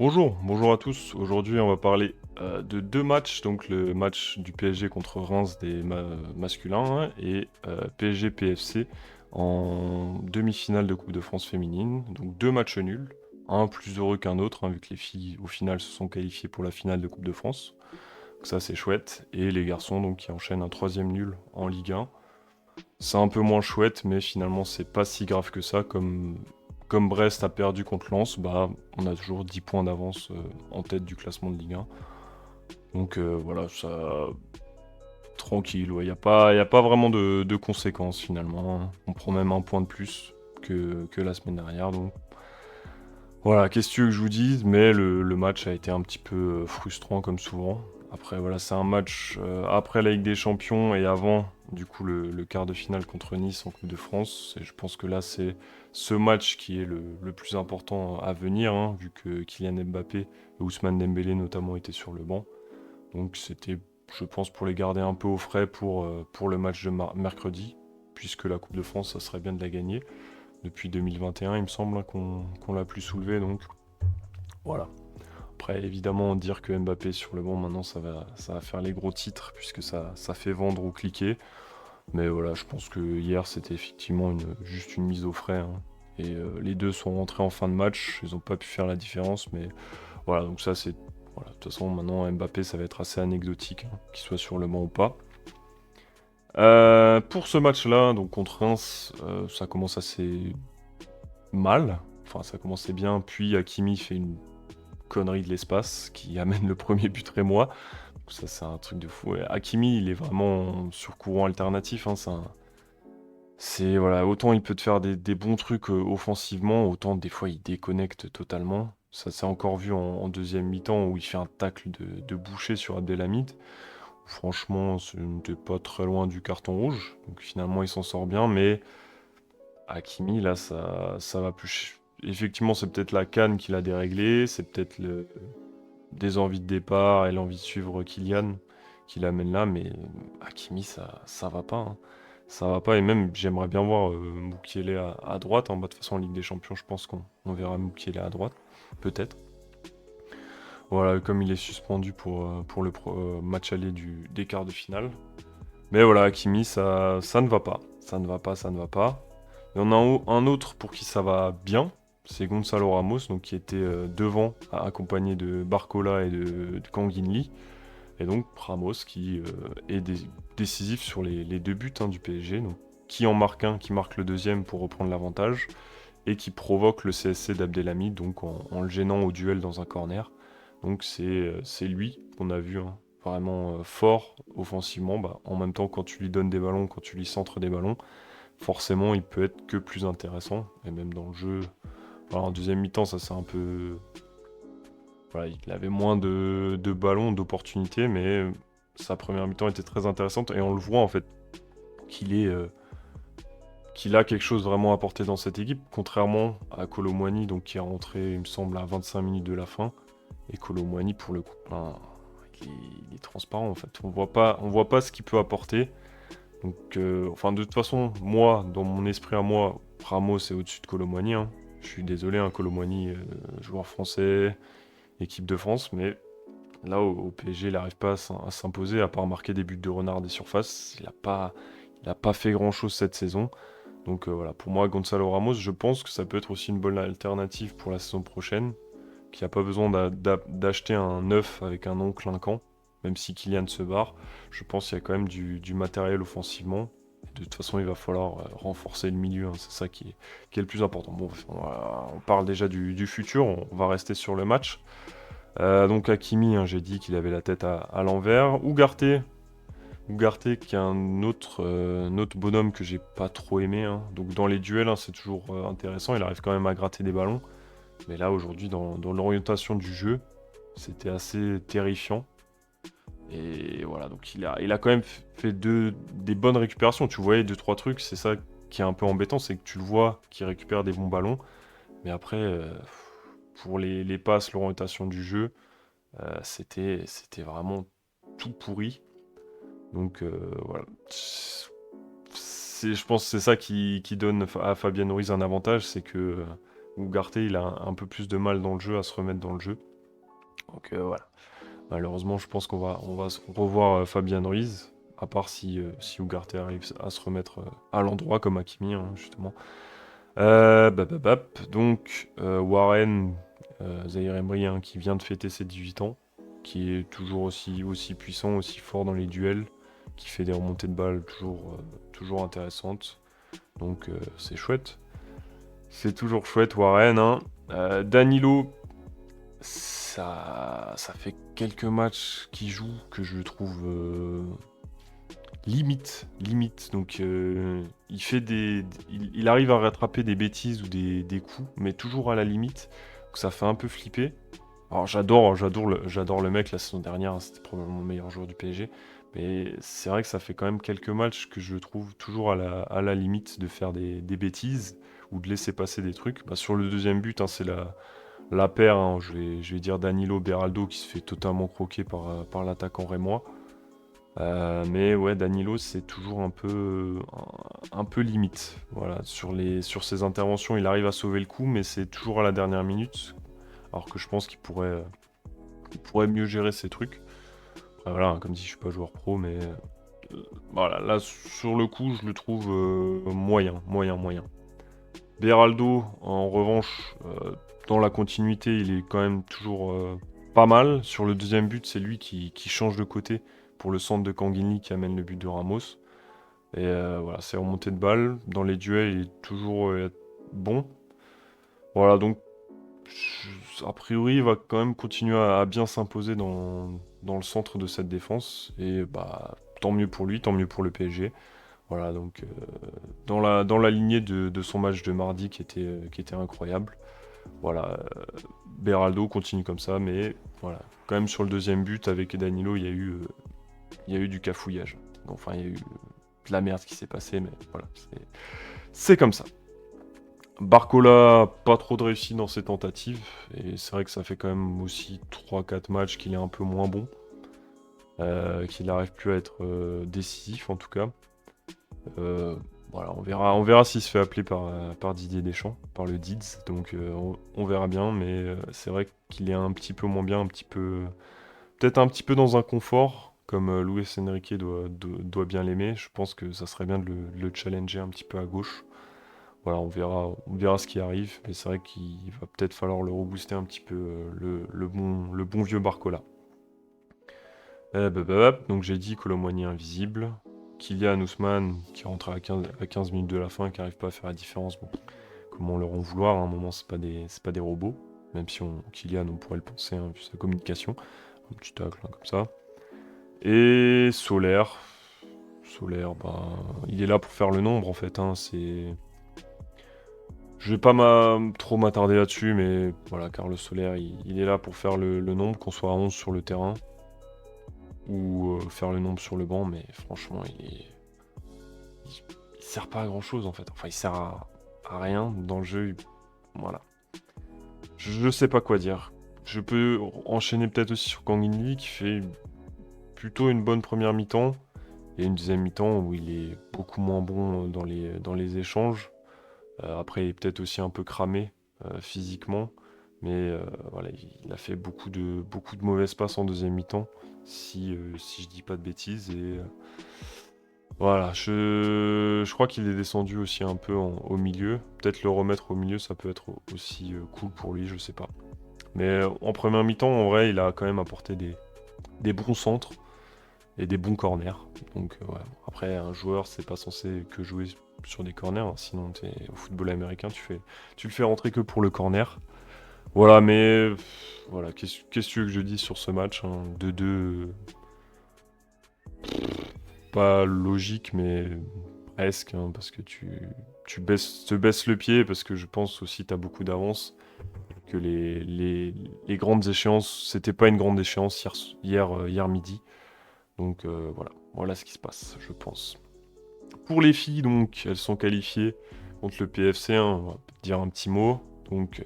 Bonjour à tous. Aujourd'hui, on va parler de deux matchs. Donc, le match du PSG contre Reims des masculins et PSG-PFC en demi-finale de Coupe de France féminine. Donc, deux matchs nuls, un plus heureux qu'un autre, hein, vu que les filles, au final, se sont qualifiées pour la finale de Coupe de France. Donc, ça, c'est chouette. Et les garçons, donc, qui enchaînent un troisième nul en Ligue 1. C'est un peu moins chouette, mais finalement, c'est pas si grave que ça. Comme Brest a perdu contre Lens, bah, on a toujours 10 points d'avance en tête du classement de Ligue 1. Donc voilà, ça. Tranquille, il y a pas vraiment de conséquences finalement. On prend même un point de plus que la semaine dernière. Donc voilà, qu'est-ce que tu veux que je vous dise, mais le match a été un petit peu frustrant comme souvent. Après, voilà, c'est un match après la Ligue des Champions et avant, du coup, le quart de finale contre Nice en Coupe de France. Et je pense que là, c'est ce match qui est le plus important à venir, hein, vu que Kylian Mbappé et Ousmane Dembélé notamment étaient sur le banc. Donc c'était, je pense, pour les garder un peu au frais pour le match de mercredi, puisque la Coupe de France, ça serait bien de la gagner. Depuis 2021, il me semble, hein, qu'on l'a plus soulevé, donc voilà. Après, évidemment, dire que Mbappé est sur le banc, maintenant, ça va faire les gros titres, puisque ça fait vendre ou cliquer. Mais voilà, je pense que hier, c'était effectivement juste une mise au frais, hein. Et les deux sont rentrés en fin de match, ils n'ont pas pu faire la différence, mais voilà, donc ça, c'est... Voilà, de toute façon, maintenant, Mbappé, ça va être assez anecdotique, hein, qu'il soit sur le banc ou pas. Pour ce match-là, donc contre Reims, ça commence assez mal. Enfin, ça commençait bien, puis Hakimi fait une connerie de l'espace qui amène le premier but rémois. Donc ça, c'est un truc de fou. Et Hakimi, il est vraiment sur courant alternatif, hein, voilà, autant il peut te faire des bons trucs offensivement, autant des fois il déconnecte totalement. Ça s'est encore vu en deuxième mi-temps où il fait un tacle de boucher sur Abdelhamid. Franchement, ce n'était pas très loin du carton rouge. Donc finalement, il s'en sort bien, mais Hakimi, là, ça va plus. Effectivement, c'est peut-être la canne qui l'a déréglé, c'est peut-être des envies de départ et l'envie de suivre Kylian qui l'amène là, mais Hakimi, ça va pas, hein. Ça va pas, et même j'aimerais bien voir Mukiele à droite, hein. Bah, de toute façon, en Ligue des Champions, je pense qu'on verra Mukiele à droite, peut-être. Voilà, comme il est suspendu pour le match aller des quarts de finale. Mais voilà, Hakimi, ça ne va pas. Ça ne va pas, ça ne va pas. Il y en a un autre pour qui ça va bien, c'est Gonzalo Ramos, donc qui était devant, accompagné de Barcola et de Kangin Lee. Et donc Ramos qui est décisif sur les deux buts, hein, du PSG, donc qui en marque un, qui marque le deuxième pour reprendre l'avantage, et qui provoque le CSC d'Abdelhamid, donc en le gênant au duel dans un corner. Donc c'est lui qu'on a vu, hein, vraiment fort offensivement. Bah, en même temps, quand tu lui donnes des ballons, quand tu lui centres des ballons, forcément il peut être que plus intéressant. Et même dans le jeu, voilà, en deuxième mi-temps, ça c'est un peu... Voilà, il avait moins de ballons, d'opportunités, mais sa première mi-temps était très intéressante. Et on le voit en fait qu'il est... qu'il a quelque chose vraiment à apporter dans cette équipe, contrairement à Kolo Muani, donc qui est rentré, il me semble, à 25 minutes de la fin. Et Kolo Muani, pour le coup, ben, il est transparent en fait. On voit pas ce qu'il peut apporter. Donc, enfin, de toute façon, moi, dans mon esprit à moi, Ramos est au-dessus de Kolo Muani, hein. Je suis désolé, hein, Kolo Muani, joueur français, équipe de France, mais là, au PSG, il n'arrive pas à s'imposer, à part marquer des buts de renard des surfaces. Il a pas fait grand-chose cette saison. Donc voilà, pour moi, Gonzalo Ramos, je pense que ça peut être aussi une bonne alternative pour la saison prochaine, qu'il n'y a pas besoin d'acheter un neuf avec un nom clinquant, même si Kylian se barre. Je pense qu'il y a quand même du matériel offensivement. Et de toute façon, il va falloir renforcer le milieu, hein, c'est ça qui est le plus important. Bon, on parle déjà du futur, on va rester sur le match. Donc Hakimi, hein, j'ai dit qu'il avait la tête à l'envers. Ugarte qui est un autre bonhomme que j'ai pas trop aimé, hein. Donc dans les duels, hein, c'est toujours intéressant, il arrive quand même à gratter des ballons. Mais là aujourd'hui dans l'orientation du jeu, c'était assez terrifiant. Et voilà, donc il a quand même fait des bonnes récupérations. Tu voyais deux, trois trucs, c'est ça qui est un peu embêtant, c'est que tu le vois qu'il récupère des bons ballons. Mais après, pour les passes, l'orientation du jeu, c'était vraiment tout pourri. Donc voilà. Je pense que c'est ça qui donne à Fabien Ruiz un avantage, c'est que Ugarte il a un peu plus de mal dans le jeu à se remettre dans le jeu. Donc voilà. Malheureusement, je pense qu'on va revoir Fabian Ruiz, à part si Ugarte arrive à se remettre à l'endroit comme Hakimi, hein, justement. Donc, Warren, Zaïre Emery, hein, qui vient de fêter ses 18 ans, qui est toujours aussi puissant, aussi fort dans les duels, qui fait des remontées de balles toujours intéressantes. Donc, c'est chouette. C'est toujours chouette, Warren, hein. Danilo, ça fait quelques matchs qu'il joue que je trouve limite. Donc il arrive à rattraper des bêtises ou des coups, mais toujours à la limite. Donc ça fait un peu flipper. Alors j'adore le mec. La saison dernière, hein, c'était probablement le meilleur joueur du PSG. Mais c'est vrai que ça fait quand même quelques matchs que je trouve toujours à la limite de faire des bêtises ou de laisser passer des trucs. Bah, sur le deuxième but, hein, c'est la paire, hein, je vais dire Danilo Beraldo qui se fait totalement croquer par l'attaquant rémois. Mais ouais, Danilo, c'est toujours un peu limite. Voilà, sur ses interventions, il arrive à sauver le coup, mais c'est toujours à la dernière minute. Alors que je pense qu'il pourrait mieux gérer ses trucs. Après, voilà, hein, comme dit, je suis pas joueur pro, mais voilà, là, sur le coup, je le trouve moyen. Beraldo, en revanche, dans la continuité, il est quand même toujours pas mal. Sur le deuxième but, c'est lui qui change de côté pour le centre de Kanguini qui amène le but de Ramos. Et voilà, c'est remonté de balle. Dans les duels, il est toujours bon. Voilà, donc a priori, il va quand même continuer à bien s'imposer dans le centre de cette défense. Et bah, tant mieux pour lui, tant mieux pour le PSG. Voilà, donc dans la lignée de son match de mardi qui était incroyable. Voilà, Beraldo continue comme ça, mais voilà, quand même sur le deuxième but avec Danilo, il y a eu du cafouillage. Enfin, il y a eu de la merde qui s'est passée, mais voilà, c'est comme ça. Barcola, pas trop de réussite dans ses tentatives, et c'est vrai que ça fait quand même aussi 3-4 matchs qu'il est un peu moins bon, qu'il n'arrive plus à être décisif en tout cas. Euh, voilà, on verra s'il se fait appeler par Didier Deschamps, par le Dids, donc on verra bien, mais c'est vrai qu'il est un petit peu moins bien, peut-être un petit peu dans un confort, comme Luis Enrique doit bien l'aimer. Je pense que ça serait bien de le challenger un petit peu à gauche. Voilà, on verra ce qui arrive, mais c'est vrai qu'il va peut-être falloir le rebooster un petit peu, le bon vieux Barcola. Donc j'ai dit Colomboigny invisible. Kylian Ousmane qui rentre à 15 minutes de la fin, qui n'arrive pas à faire la différence. Bon, comment leur en vouloir, à un moment c'est pas des robots. Même si Kylian, on pourrait le penser, hein, vu sa communication. Un petit tacle, hein, comme ça. Et Solaire. Solaire, bah, il est là pour faire le nombre en fait, hein, Je vais pas trop m'attarder là-dessus, mais voilà, Carlos Soler, il est là pour faire le nombre, qu'on soit à 11 sur le terrain, ou faire le nombre sur le banc, mais franchement, il sert pas à grand-chose en fait. Enfin, il sert à rien dans le jeu. Voilà. Je sais pas quoi dire. Je peux enchaîner peut-être aussi sur Kang In Lee, qui fait plutôt une bonne première mi-temps, et une deuxième mi-temps où il est beaucoup moins bon dans les échanges. Après, il est peut-être aussi un peu cramé physiquement, mais voilà, il a fait beaucoup de mauvaises passes en deuxième mi-temps, si je dis pas de bêtises. Et voilà, je crois qu'il est descendu aussi un peu au milieu. Peut-être le remettre au milieu, ça peut être aussi cool pour lui, je sais pas. Mais en première mi-temps, en vrai, il a quand même apporté des bons centres et des bons corners. Donc ouais. Après, un joueur, c'est pas censé que jouer sur des corners, hein. Sinon t'es au football américain, tu le fais rentrer que pour le corner. Voilà, mais voilà, qu'est-ce que tu veux que je dise sur ce match, hein. 2-2, pas logique, mais presque, hein, parce que tu baisses le pied, parce que je pense aussi t'as beaucoup d'avance, que les grandes échéances, c'était pas une grande échéance hier midi. Donc voilà ce qui se passe, je pense. Pour les filles, donc, elles sont qualifiées contre le PFC, hein, on va dire un petit mot. Donc,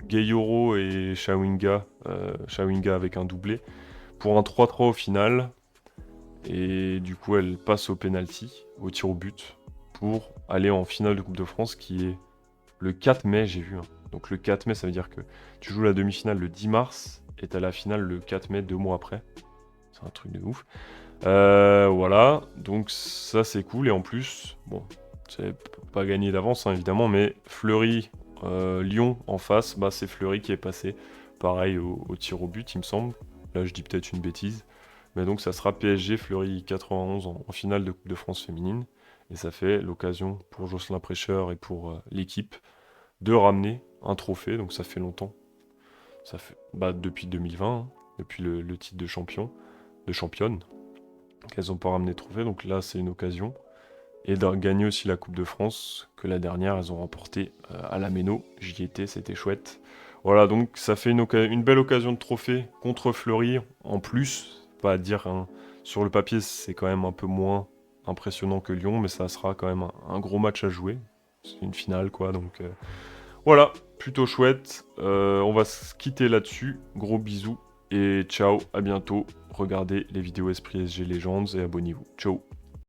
Gayoro et Shawinga avec un doublé, pour un 3-3 au final. Et du coup, elles passent au penalty, au tir au but, pour aller en finale de Coupe de France, qui est le 4 mai, j'ai vu, hein. Donc le 4 mai, ça veut dire que tu joues la demi-finale le 10 mars, est à la finale le 4 mai, 2 mois après. C'est un truc de ouf. Voilà, donc ça c'est cool. Et en plus, bon, c'est pas gagné d'avance hein, évidemment, mais Fleury, Lyon en face, bah, c'est Fleury qui est passé. Pareil au tir au but, il me semble. Là, je dis peut-être une bêtise. Mais donc ça sera PSG Fleury 91 en finale de Coupe de France féminine. Et ça fait l'occasion pour Jocelyn Prêcheur et pour l'équipe de ramener un trophée. Donc ça fait longtemps. Ça fait bah, depuis 2020, hein, depuis le titre de champion, de championne, qu'elles n'ont pas ramené de trophée. Donc là, c'est une occasion. Et de gagner aussi la Coupe de France, que la dernière, elles ont remporté à la Méno. J'y étais, c'était chouette. Voilà, donc ça fait une belle occasion de trophée contre Fleury. En plus, pas à dire, hein, sur le papier, c'est quand même un peu moins impressionnant que Lyon, mais ça sera quand même un gros match à jouer. C'est une finale, quoi, donc voilà, plutôt chouette. On va se quitter là-dessus. Gros bisous et ciao, à bientôt. Regardez les vidéos Esprit SG Legends et abonnez-vous. Ciao.